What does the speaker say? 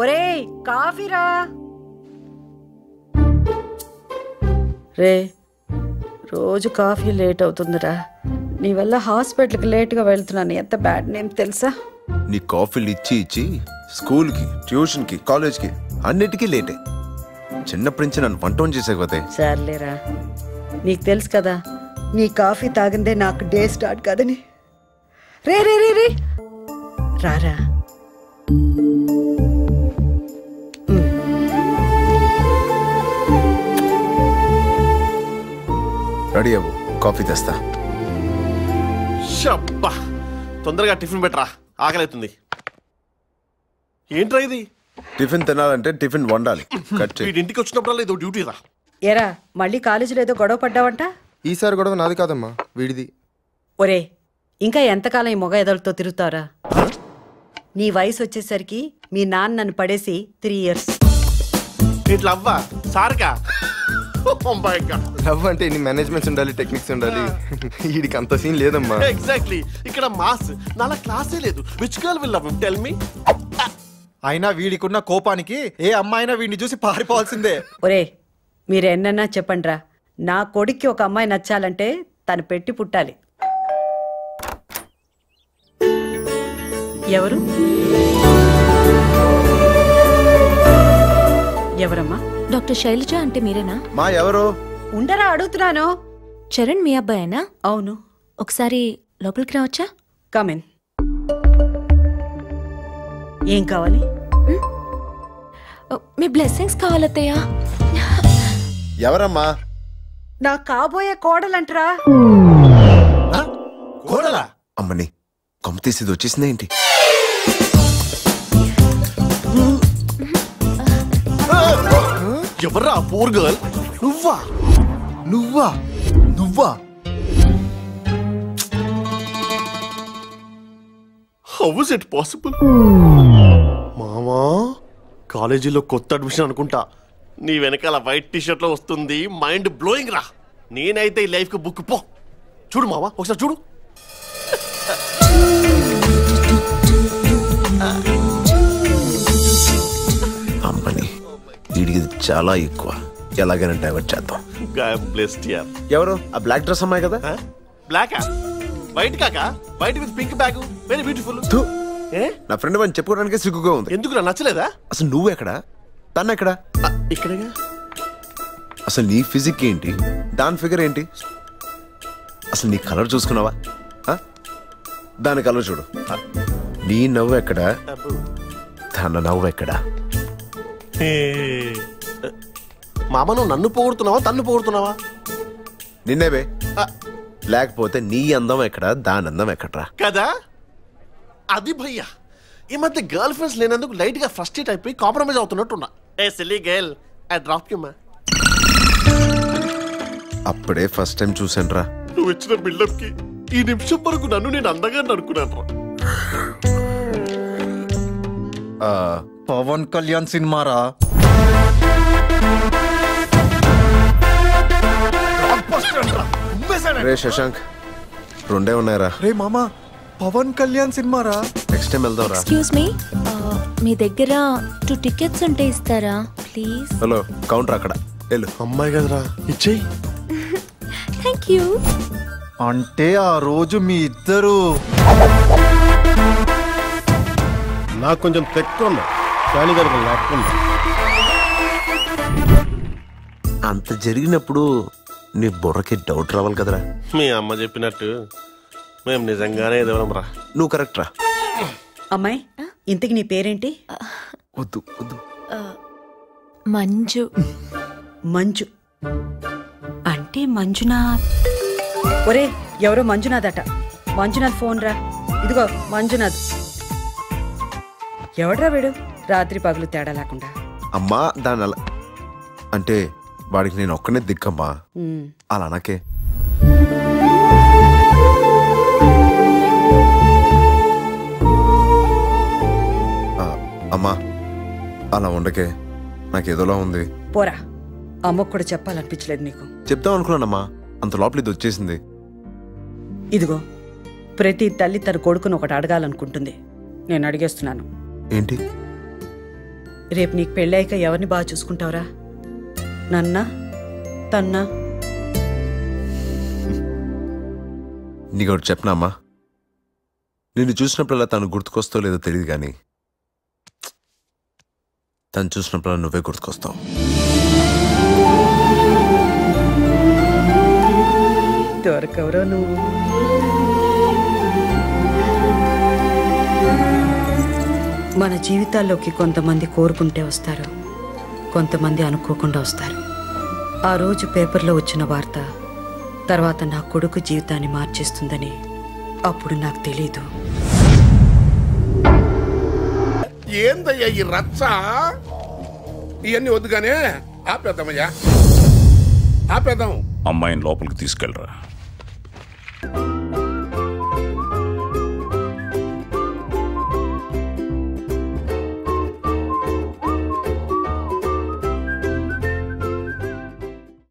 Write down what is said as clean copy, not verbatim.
ఒరేయ్ కాఫీరా రే. రోజు coffee late అవుతుందిరా. నీ వల్ల హాస్పిటల్కి లేట్గా వెళ్తున్నాను. ఎంత బ్యాడ్ నేమ్ తెలుసా? నీ కాఫీలు ఇచ్చి ఇచ్చి స్కూల్కి, ట్యూషన్కి, కాలేజ్కి అన్నిటికీ లేటే. చిన్నప్పటి నుంచి నన్ను వంట చేసేకపోతే. సర్లేరా, నీకు తెలుసు కదా నీ కాఫీ తాగిందే నాకు డే స్టార్ట్ కాదని. రే రే రే రే రారా. రెడీ అవ్వు, కాఫీ తెస్తా. తొందరగా టిఫిన్ పెట్టరా, ఆకలి అవుతుంది. ఏంట్రా ఇది? టిఫిన్ తినాలంటే టిఫిన్ వండాలి. ఇంటికి వచ్చినప్పుడు ఏదో డ్యూటీ రా. ఎరా మళ్ళీ కాలేజీలో ఏదో గొడవ పడ్డావంట? ఈసారి గొడవ నాది కాదమ్మా, వీడిది. ఒరే ఇంకా ఎంతకాలం ఈ మొగ ఎదలతో తిరుగుతారా? నీ వయసు వచ్చేసరికి మీ నాన్న నన్ను పడేసి 3 years. లవ్వా సార్కా? లవ్ అంటే ఇన్ని మేనేజ్మెంట్స్ ఉండాలి, టెక్నిక్స్ ఉండాలి. వీడికి అంత సీన్ లేదమ్మా. ఎగ్జాక్ట్లీ, ఇక్కడ మాస్ నాలా క్లాసే లేదు. Which girl will love him tell me? అయినా వీడికున్న కోపానికి ఏ అమ్మాయినా వీడిని చూసి పారిపోవాల్సిందే. ఒరే మీరు ఎన్నన్నా చెప్పండిరా, నా కొడుక్కి ఒక అమ్మాయి నచ్చాలంటే తను పెట్టి పుట్టాలి. ఎవరు? ఎవరమ్మా? డాక్టర్ శైలజ అంటే మీరేనా? మా ఎవరు? ఉండరా అడుగుతున్నాను. చరణ్ మీ అబ్బాయేనా? అవును. ఒకసారి లోపలికి రావచ్చా? కమిన్. ఏం కావాలి? మీ బ్లెస్సింగ్స్ కావాలత్తయ్యా. ఎవరమ్మా? నా కాబోయే కోడలంటరా. కోడలా? అమ్మని కొమ్మ తీసేది వచ్చేసింది ఏంటి? ఎవర్రా పూర్ గర్ల్? నువ్వా? నువ్వా? నువ్వా? How is it possible? మామా కాలేజీలో కొత్త అడ్మిషన్ అనుకుంటా. నీ వెనకాల వైట్ టీషర్ట్ లో వస్తుంది. మైండ్ బ్లోయింగ్ రా. నేనైతే ఈ లైఫ్ కి బుక్ పో. చూడు మామా, ఒకసారి చూడు. అమ్మని వీడికి చాలా ఎక్కువ. ఎలాగైనా డైవర్ట్ చేద్దాం. ఎవరు? ఆ బ్లాక్ డ్రెస్ అమ్మాయి కదా? బ్లాక్ వైట్ కాకా? White with pink bag, very beautiful. నా ఫ్రెండ్ అని చెప్పుకోవడానికి సిగ్గుగా ఉంది. ఎందుకు నచ్చలేదా? అసలు నువ్వు ఎక్కడా, తను ఎక్కడా? ఇక్కడేగా. అసలు నీ ఫిజిక్ ఏంటి, దాని ఫిగర్ ఏంటి? అసలు నీ కలర్ చూసుకున్నావా? దాని కలర్ చూడు. నీ నవ్వు ఎక్కడా, తన నవ్వు ఎక్కడా? మామ నువ్వు నన్ను పొగుడుతున్నావా తన్ను పొగుడుతున్నావా? నిన్నేవే. లేకపోతే నీ అందం ఎక్కడా, దాని అందం ఎక్కడ్రా? కదా అది భయ్యా. ఈ మధ్య గర్ల్ ఫ్రెండ్స్ లేనందుకు లైట్ గా ఫ్రస్ట్రేట్ అయిపోయి కాంప్రమైజ్ అవుతున్నట్టున్నా. A silly girl, I drop you మా. అప్పుడే ఫస్ట్ టైం చూసాను రా. నువ్వు ఇచ్చిన బిల్డప్ కి ఈ నిమిషం వరకు నన్ను నేను అందంగా అనుకున్నాను రా. పవన్ కళ్యాణ్ సినిమారా? రే శశాంక్, రెండే ఉన్నాయరా. రే మామా, పవన్ కళ్యాణ్ సినిమారా? నెక్స్ట్ టైం వెళ్దాం రా. ఎక్స్క్యూజ్ మీ, మీ దగ్గర 2 tickets ఉంటే ఇస్తారా ప్లీజ్? హలో, కౌంటర్ అక్కడ. వెళ్ళు. అమ్మాయి కదరా, ఇచ్చేయి. Thank you. అంటే ఆ రోజు మీ ఇద్దరు నాకు కొంచెం తెక్కుందా కానీ గారికి లేకుండా. అంత జరిగినప్పుడు నీ బుర్రకి డౌట్ రావాలి కదరా. మీ అమ్మ చెప్పినట్టు మేము నిజంగానే ఎదవరం రా. నువ్వు కరెక్ట్ రా. అమ్మాయి, ఇంతకి నీ పేరేంటి? వద్దు వద్దు. మంజు. మంజు అంటే మంజునాథ్. ఒరే ఎవరో మంజునాథ్ అట. మంజునాథ్ ఫోన్ రా. ఇదిగో మంజునాథ్. ఎవడ్రా వీడు? రాత్రి పగులు తేడా లేకుండా. అమ్మా దాని అలా అంటే వాడికి నేను ఒక్కనే దిక్కమ్మా. అలా నాకే. అమ్మా అలా ఉండకే. నాకేదోలా ఉంది. పోరా, అమ్మకు కూడా చెప్పాలనిపించలేదు నీకు. చెప్తాం అనుకున్నానమ్మా, అంత లోపల ఇది వచ్చేసింది. ఇదిగో, ప్రతి తల్లి తన కొడుకును ఒకటి అడగాలనుకుంటుంది. నేను అడిగేస్తున్నాను. ఏంటి? రేపు నీకు పెళ్ళాక ఎవరిని బాగా చూసుకుంటావురా? నన్నా, తన్నా? నీకొకటి చెప్పనా అమ్మా, నిన్ను చూసినప్పుడల్లా తను గుర్తుకొస్తావు లేదో తెలియదు కానీ తను చూసినప్పుడల్లా నువ్వే గుర్తుకొస్తావు. దొరకవరో నువ్వు. మన జీవితాల్లోకి కొంతమంది కోరుకుంటే వస్తారు, కొంతమంది అనుకోకుండా వస్తారు. ఆ రోజు పేపర్లో వచ్చిన వార్త తర్వాత నా కొడుకు జీవితాన్ని మార్చేస్తుందని అప్పుడు నాకు తెలీదు. ఏందయ్యా ఈ రచ్చ? ఇవన్నీ వద్దుగానే ఆపేద్దామయ్యా, ఆపేద్దాం. అమ్మాయిని లోపలికి తీసుకెళ్ళరా.